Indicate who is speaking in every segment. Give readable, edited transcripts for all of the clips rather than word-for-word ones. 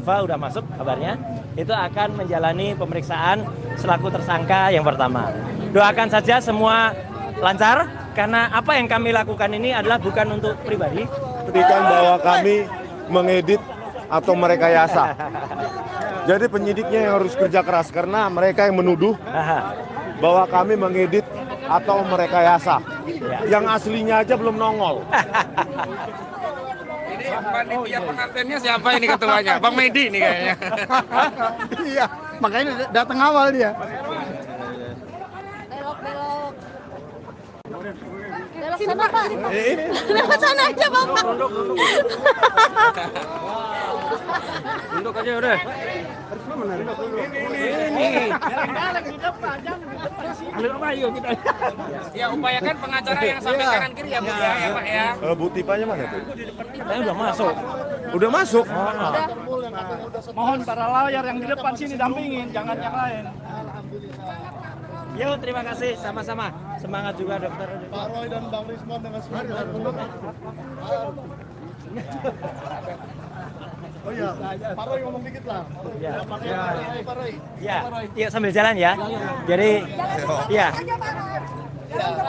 Speaker 1: Udah masuk kabarnya, itu akan menjalani pemeriksaan selaku tersangka yang pertama. Doakan saja semua lancar, karena apa yang kami lakukan ini adalah bukan untuk pribadi.
Speaker 2: Buktikan bahwa kami mengedit atau merekayasa. Jadi penyidiknya yang harus kerja keras, karena mereka yang menuduh bahwa kami mengedit atau merekayasa. Yang aslinya aja belum nongol.
Speaker 3: Panitia pengantinnya siapa ini ketuanya? Bang Medi nih kayaknya.
Speaker 4: Iya, makanya datang awal dia.
Speaker 5: Belok. Belok sana, Pak. Lewat sana aja, Bapak.
Speaker 1: Duduk aja udah.
Speaker 3: Ya upayakan pengacara yang sampai kanan kiri ya Bu ya Pak ya.
Speaker 2: Bukti Tipanya mana tuh?
Speaker 1: Kita udah masuk.
Speaker 2: Udah masuk?
Speaker 4: Mohon para layar yang di depan sini dampingin, jangan yang lain.
Speaker 1: Yuk, terima kasih sama-sama. Semangat juga dokter.
Speaker 4: Pak Roy dan Bang Rismon dengan semua. Oh iya, Pak Roy ngomong dikit lah. Pak Roy.
Speaker 1: Ya, sambil jalan ya. Jadi, ya.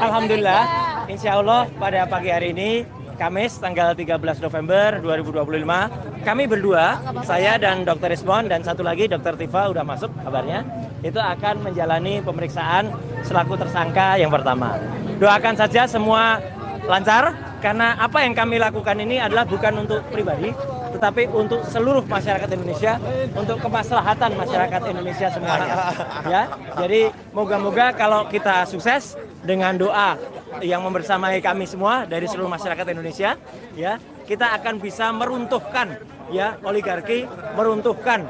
Speaker 1: Alhamdulillah, insya Allah pada pagi hari ini, Kamis tanggal 13 November 2025, kami berdua, saya dan Dr. Rismon dan satu lagi Dr. Tifa udah masuk kabarnya, itu akan menjalani pemeriksaan selaku tersangka yang pertama. Doakan saja semua lancar, karena apa yang kami lakukan ini adalah bukan untuk pribadi, tetapi untuk seluruh masyarakat Indonesia, untuk kemaslahatan masyarakat Indonesia semuanya. Ya, jadi moga-moga kalau kita sukses dengan doa yang membersamai kami semua dari seluruh masyarakat Indonesia, ya, kita akan bisa meruntuhkan ya oligarki, meruntuhkan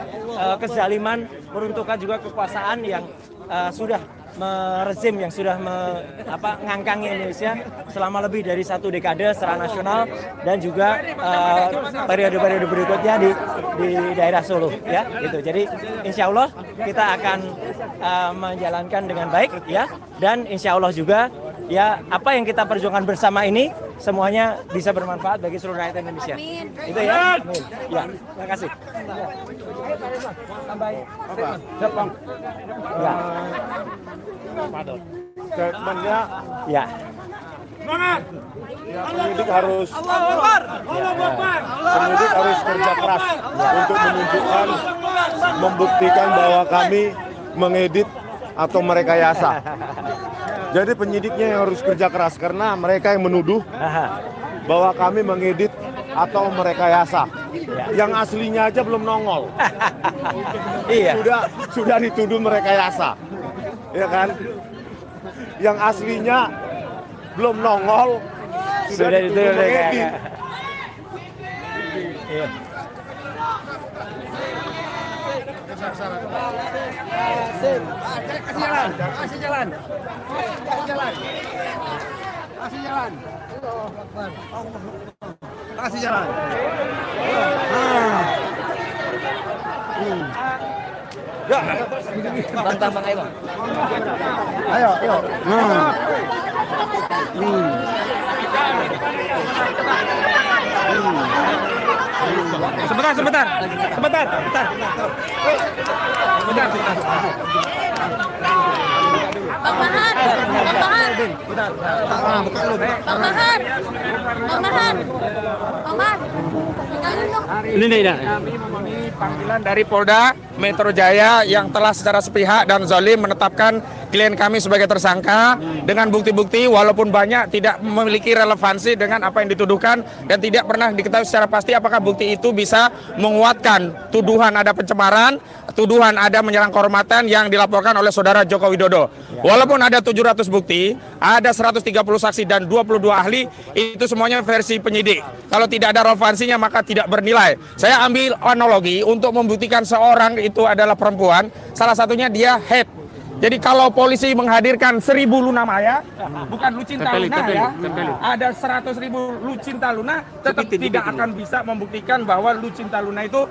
Speaker 1: kezaliman, meruntuhkan juga kekuasaan yang sudah rezim yang sudah mengangkangi Indonesia selama lebih dari 1 dekade secara nasional dan juga periode-periode berikutnya di daerah Solo ya gitu. Jadi insya Allah kita akan menjalankan dengan baik ya, dan insya Allah juga ya apa yang kita perjuangkan bersama ini semuanya bisa bermanfaat bagi seluruh rakyat Indonesia.
Speaker 5: Amin.
Speaker 1: Itu ya. Amin. Ya, terima kasih. Tambahin. Ya.
Speaker 2: Statementnya
Speaker 1: Ya.
Speaker 2: penyidik harus kerja keras untuk menunjukkan, membuktikan bahwa kami mengedit atau merekayasa. Jadi penyidiknya yang harus kerja keras, karena mereka yang menuduh bahwa kami mengedit atau merekayasa. Yang aslinya aja belum nongol.
Speaker 1: Iya.
Speaker 2: Sudah dituduh merekayasa. Ya kan? Yang aslinya belum nongol sudah dituduh mengedit.
Speaker 1: Iya.
Speaker 3: Kasih jalan.
Speaker 1: Bang, ayo bang.
Speaker 4: Ayo.
Speaker 3: Sebentar.
Speaker 5: Bang Mahar.
Speaker 3: Kami memenuhi panggilan dari Polda Metro Jaya yang telah secara sepihak dan zalim menetapkan klien kami sebagai tersangka dengan bukti-bukti walaupun banyak tidak memiliki relevansi dengan apa yang dituduhkan dan tidak pernah diketahui secara pasti apakah bukti itu bisa menguatkan tuduhan ada pencemaran, tuduhan ada menyerang kehormatan yang dilaporkan oleh saudara Joko Widodo. Walaupun ada 700 bukti, ada 130 saksi dan 22 ahli, itu semuanya versi penyidik. Kalau tidak ada relevansinya maka tidak bernilai. Saya ambil analogi untuk membuktikan seorang itu adalah perempuan, salah satunya dia head. Jadi kalau polisi menghadirkan 1000 Luna Maya, bukan Lucinta Luna ya, ada 100.000 Lucinta Luna, tetap tidak akan bisa membuktikan bahwa Lucinta Luna itu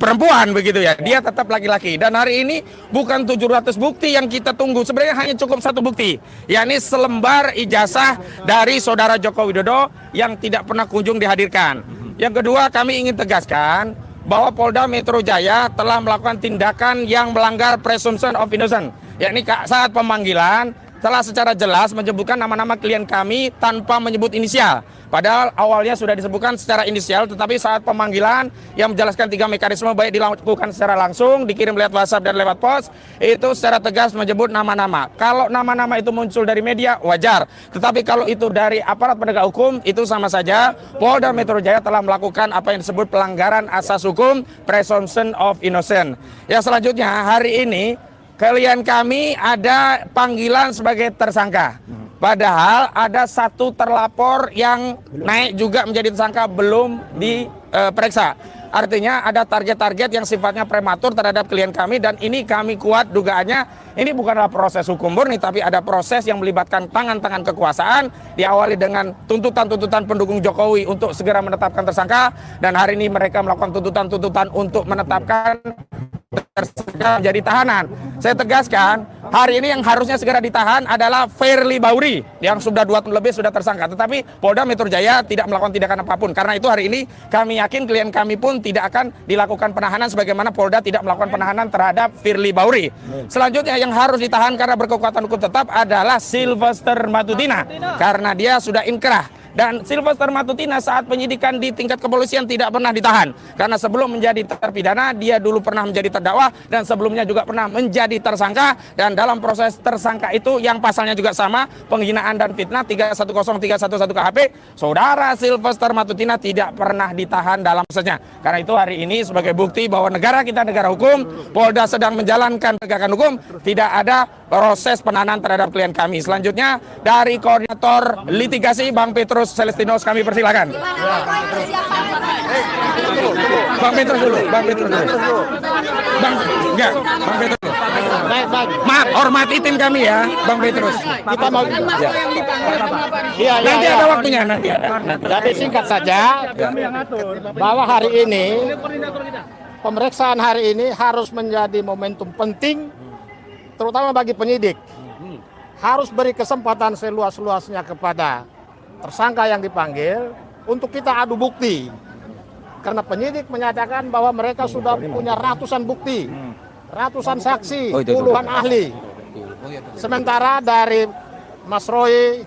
Speaker 3: perempuan begitu ya. Dia tetap laki-laki. Dan hari ini bukan 700 bukti yang kita tunggu, sebenarnya hanya cukup 1 bukti, yakni selembar ijazah dari saudara Joko Widodo yang tidak pernah kunjung dihadirkan. Yang kedua, kami ingin tegaskan bahwa Polda Metro Jaya telah melakukan tindakan yang melanggar presumption of innocence, yakni saat pemanggilan telah secara jelas menyebutkan nama-nama klien kami tanpa menyebut inisial. Padahal awalnya sudah disebutkan secara inisial, tetapi saat pemanggilan yang menjelaskan 3 mekanisme baik dilakukan secara langsung, dikirim lewat WhatsApp dan lewat pos, itu secara tegas menyebut nama-nama. Kalau nama-nama itu muncul dari media, wajar. Tetapi kalau itu dari aparat penegak hukum, itu sama saja Polda Metro Jaya telah melakukan apa yang disebut pelanggaran asas hukum, presumption of innocence. Ya, selanjutnya hari ini klien kami ada panggilan sebagai tersangka. Padahal ada 1 terlapor yang naik juga menjadi tersangka belum diperiksa. Artinya ada target-target yang sifatnya prematur terhadap klien kami, dan ini kami kuat dugaannya ini bukanlah proses hukum murni, tapi ada proses yang melibatkan tangan-tangan kekuasaan, diawali dengan tuntutan-tuntutan pendukung Jokowi untuk segera menetapkan tersangka, dan hari ini mereka melakukan tuntutan-tuntutan untuk menetapkan tersangka menjadi tahanan. Saya tegaskan, hari ini yang harusnya segera ditahan adalah Firly Bahuri yang sudah 2 tahun lebih sudah tersangka. Tetapi Polda Metro Jaya tidak melakukan tindakan apapun. Karena itu hari ini kami yakin klien kami pun tidak akan dilakukan penahanan sebagaimana Polda tidak melakukan penahanan terhadap Firly Bahuri. Selanjutnya yang harus ditahan karena berkekuatan hukum tetap adalah Sylvester Matutina karena dia sudah inkrah. Dan Sylvester Matutina saat penyidikan di tingkat kepolisian tidak pernah ditahan. Karena sebelum menjadi terpidana, dia dulu pernah menjadi terdakwa, dan sebelumnya juga pernah menjadi tersangka. Dan dalam proses tersangka itu yang pasalnya juga sama, penghinaan dan fitnah 310311 KHP, saudara Sylvester Matutina tidak pernah ditahan dalam prosesnya. Karena itu hari ini sebagai bukti bahwa negara kita negara hukum, Polda sedang menjalankan penegakan hukum, tidak ada proses penahanan terhadap klien kami. Selanjutnya dari koordinator litigasi Bang Petrus Celestinos kami persilakan. Bang Petrus dulu. Bang Petrus dulu. Bang Petrus dulu. Maaf, hormati tim kami ya, Bang Petrus.
Speaker 4: Kita mau
Speaker 3: Nanti ada waktunya, nanti ada.
Speaker 4: Jadi singkat saja, bahwa hari ini pemeriksaan hari ini harus menjadi momentum penting, terutama bagi penyidik. Harus beri kesempatan seluas-luasnya kepada tersangka yang dipanggil untuk kita adu bukti. Karena penyidik menyatakan bahwa mereka sudah punya ratusan bukti, ratusan saksi, puluhan ahli. Sementara dari Mas Roy,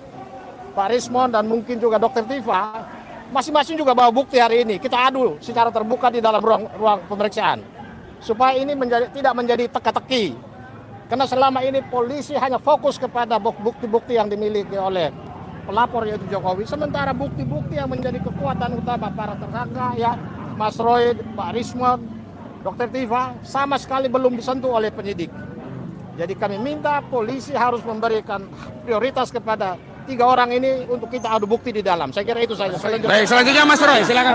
Speaker 4: Pak Rismon, dan mungkin juga Dr. Tifa, masing-masing juga bawa bukti hari ini. Kita adu secara terbuka di dalam ruang pemeriksaan. Supaya ini tidak menjadi teka-teki. Karena selama ini polisi hanya fokus kepada bukti-bukti yang dimiliki oleh pelapor yaitu Jokowi. Sementara bukti-bukti yang menjadi kekuatan utama para tersangka, ya Mas Roy, Pak Rismon, Dr. Tifa, sama sekali belum disentuh oleh penyidik. Jadi kami minta polisi harus memberikan prioritas kepada 3 orang ini untuk kita adu bukti di dalam. Saya kira itu saja.
Speaker 3: Baik, selanjutnya Mas Roy, silakan.